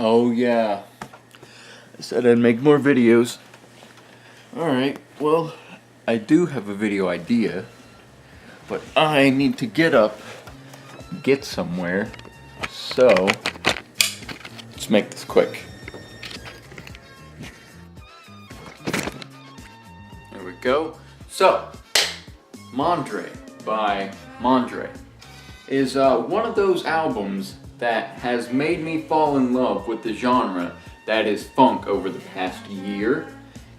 Oh yeah, I said I'd make more videos. Alright, well, I do have a video idea, but I need to get up, get somewhere, so let's make this quick. There we go. So, Mandré by Mandré is one of those albums that has made me fall in love with the genre that is funk over the past year,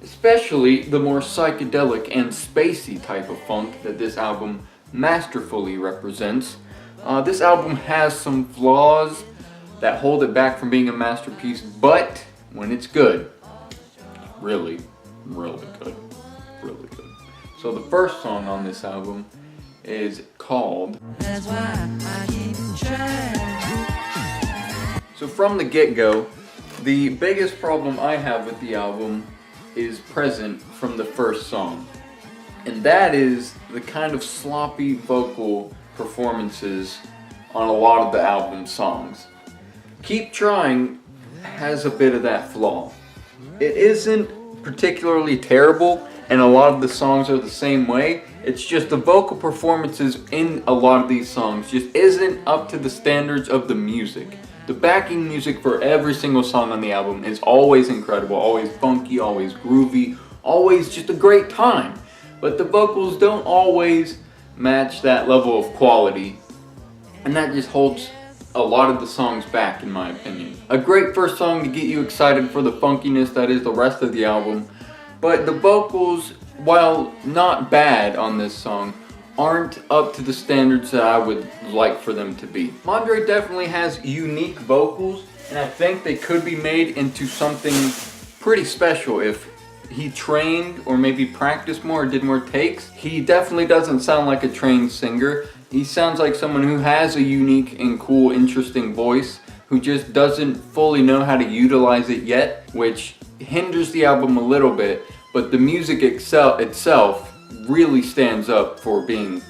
especially the more psychedelic and spacey type of funk that this album masterfully represents. This album has some flaws that hold it back from being a masterpiece, but when it's good, really, really good, really good. So the first song on this album is called That's Why I Keep Trying. So from the get-go, the biggest problem I have with the album is present from the first song. And that is the kind of sloppy vocal performances on a lot of the album's songs. Keep Trying has a bit of that flaw. It isn't particularly terrible, and a lot of the songs are the same way. It's just the vocal performances in a lot of these songs just isn't up to the standards of the music. The backing music for every single song on the album is always incredible, always funky, always groovy, always just a great time. But the vocals don't always match that level of quality, and that just holds a lot of the songs back, in my opinion. A great first song to get you excited for the funkiness that is the rest of the album, but the vocals, while not bad on this song, aren't up to the standards that I would like for them to be. Mandré definitely has unique vocals, and I think they could be made into something pretty special if he trained or maybe practiced more or did more takes. He definitely doesn't sound like a trained singer. He sounds like someone who has a unique and cool, interesting voice, who just doesn't fully know how to utilize it yet, which hinders the album a little bit, but the music itself really stands up for being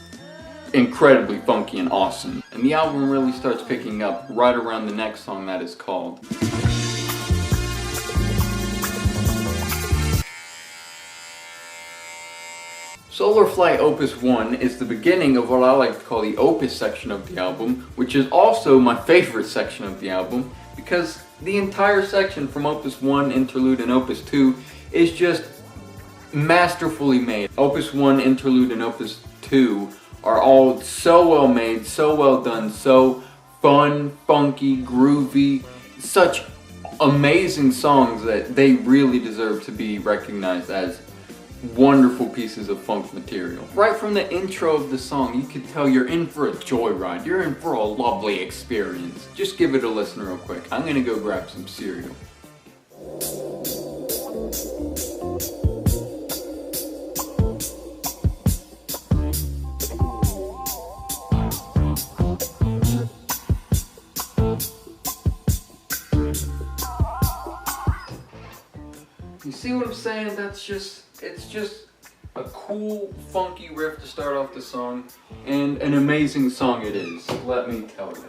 incredibly funky and awesome. And the album really starts picking up right around the next song that is called Solar Flight Opus 1 is the beginning of what I like to call the Opus section of the album, which is also my favorite section of the album, because the entire section from Opus 1, Interlude, and Opus 2 is just masterfully made. Opus 1, Interlude, and Opus 2 are all so well made, so well done, so fun, funky, groovy, such amazing songs that they really deserve to be recognized as wonderful pieces of funk material. Right from the intro of the song, you can tell you're in for a joyride. You're in for a lovely experience. Just give it a listen real quick. I'm gonna go grab some cereal. You see what I'm saying? It's just a cool, funky riff to start off the song, and an amazing song it is, let me tell you.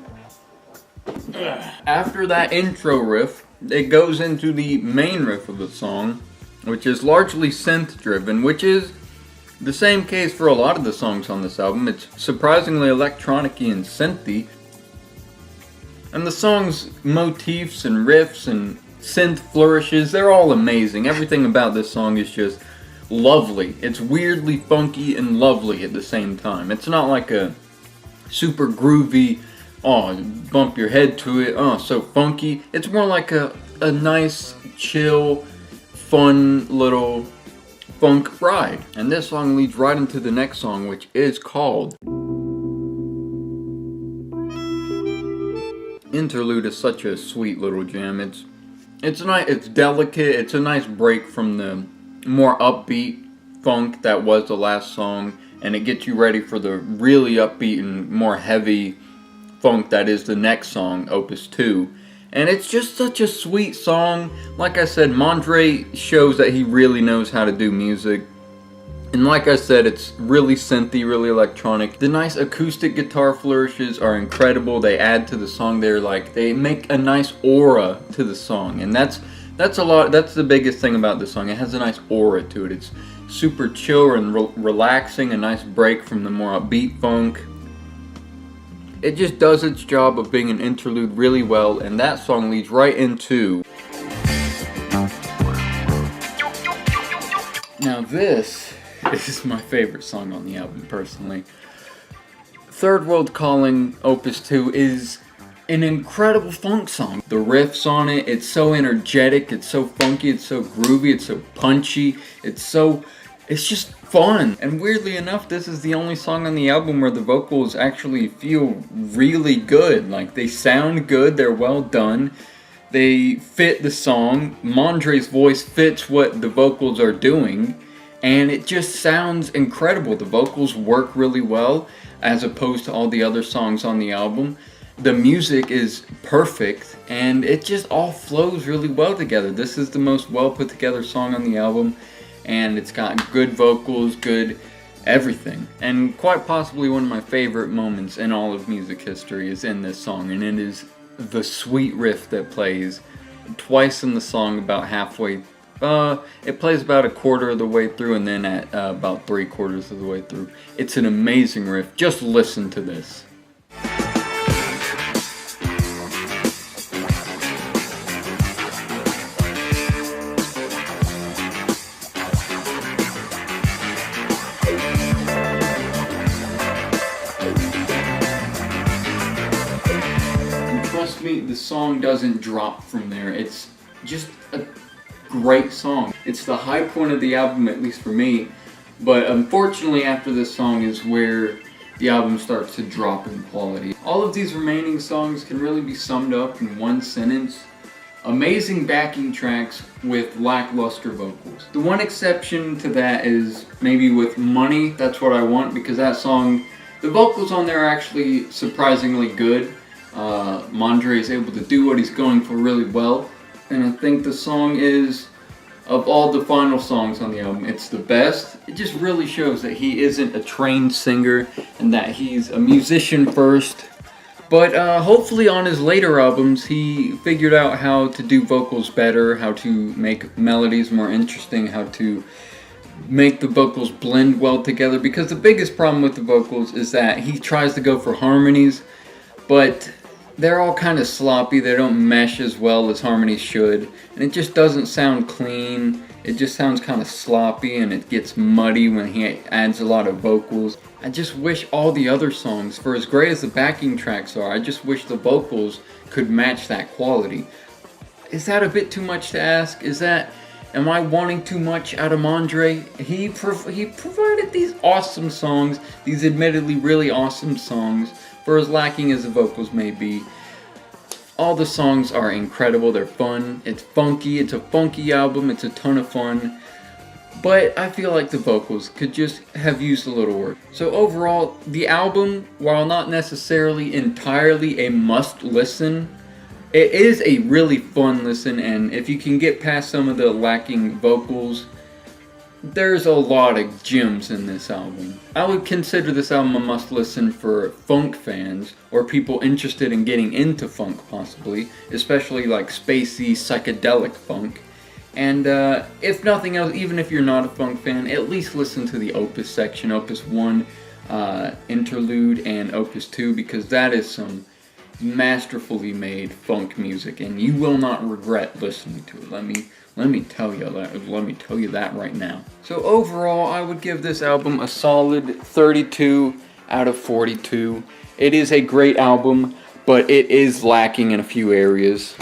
After that intro riff, it goes into the main riff of the song, which is largely synth driven, which is the same case for a lot of the songs on this album. It's surprisingly electronic-y and synthy. And the song's motifs and riffs and synth flourishes, they're all amazing. Everything about this song is just lovely. It's weirdly funky and lovely at the same time. It's not like a super groovy, oh, bump your head to it, oh, so funky. It's more like a nice, chill, fun little funk ride. And this song leads right into the next song, which is called Interlude. Is such a sweet little jam. It's nice, it's delicate, it's a nice break from the more upbeat funk that was the last song, and it gets you ready for the really upbeat and more heavy funk that is the next song, Opus 2. And it's just such a sweet song. Like I said, Mandré shows that he really knows how to do music. And like I said, it's really synthy, really electronic. The nice acoustic guitar flourishes are incredible. They add to the song. They make a nice aura to the song, and that's the biggest thing about this song. It has a nice aura to it. It's super chill and relaxing, a nice break from the more upbeat funk. It just does its job of being an interlude really well, and that song leads right into... Now this is my favorite song on the album, personally. Third World Calling, Opus 2, is an incredible funk song. The riffs on it, it's so energetic, it's so funky, it's so groovy, it's so punchy, it's just fun. And weirdly enough, this is the only song on the album where the vocals actually feel really good. Like, they sound good, they're well done, they fit the song. Mandré's voice fits what the vocals are doing, and it just sounds incredible. The vocals work really well as opposed to all the other songs on the album. The music is perfect, and it just all flows really well together. This is the most well put together song on the album, and it's got good vocals, good everything. And quite possibly one of my favorite moments in all of music history is in this song, and it is the sweet riff that plays twice in the song about halfway. It plays about a quarter of the way through, and then at about 3/4 of the way through. It's an amazing riff. Just listen to this. Trust me, the song doesn't drop from there. It's just a great song. It's the high point of the album, at least for me, but unfortunately after this song is where the album starts to drop in quality. All of these remaining songs can really be summed up in one sentence: amazing backing tracks with lackluster vocals. The one exception to that is maybe with Money, That's What I Want, because that song, the vocals on there are actually surprisingly good. Mandré is able to do what he's going for really well, and I think the song is, of all the final songs on the album, it's the best. It just really shows that he isn't a trained singer and that he's a musician first. But hopefully on his later albums he figured out how to do vocals better, how to make melodies more interesting, how to make the vocals blend well together, because the biggest problem with the vocals is that he tries to go for harmonies, but they're all kind of sloppy. They don't mesh as well as harmonies should, and it just doesn't sound clean. It just sounds kind of sloppy, and it gets muddy when he adds a lot of vocals. I just wish all the other songs, for as great as the backing tracks are, I just wish the vocals could match that quality. Is that a bit too much to ask? Am I wanting too much out of Mandré? He provided these awesome songs, these admittedly really awesome songs, for as lacking as the vocals may be. All the songs are incredible, they're fun, it's funky, it's a funky album, it's a ton of fun, but I feel like the vocals could just have used a little work. So overall, the album, while not necessarily entirely a must listen, it is a really fun listen, and if you can get past some of the lacking vocals, there's a lot of gems in this album. I would consider this album a must-listen for funk fans, or people interested in getting into funk possibly, especially like spacey, psychedelic funk. And if nothing else, even if you're not a funk fan, at least listen to the Opus section, Opus 1, Interlude, and Opus 2, because that is some masterfully made funk music, and you will not regret listening to it. Let me tell you that right now. So overall, I would give this album a solid 32 out of 42. It is a great album, but it is lacking in a few areas.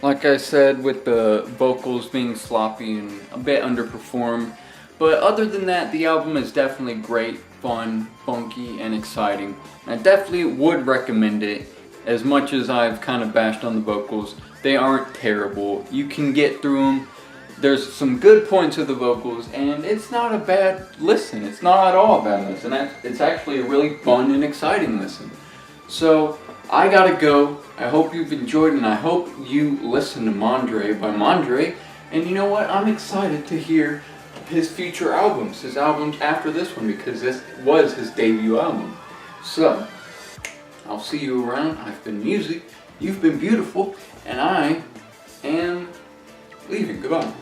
Like I said, with the vocals being sloppy and a bit underperformed. But other than that, the album is definitely great, fun, funky, and exciting. I definitely would recommend it. As much as I've kind of bashed on the vocals, they aren't terrible. You can get through them. There's some good points of the vocals, and it's not a bad listen. It's not at all a bad listen. It's actually a really fun and exciting listen. So, I gotta go. I hope you've enjoyed, and I hope you listen to Mandré by Mandré. And you know what? I'm excited to hear his future albums, his albums after this one, because this was his debut album. So, I'll see you around. I've been Musi, you've been beautiful, and I am leaving. Goodbye.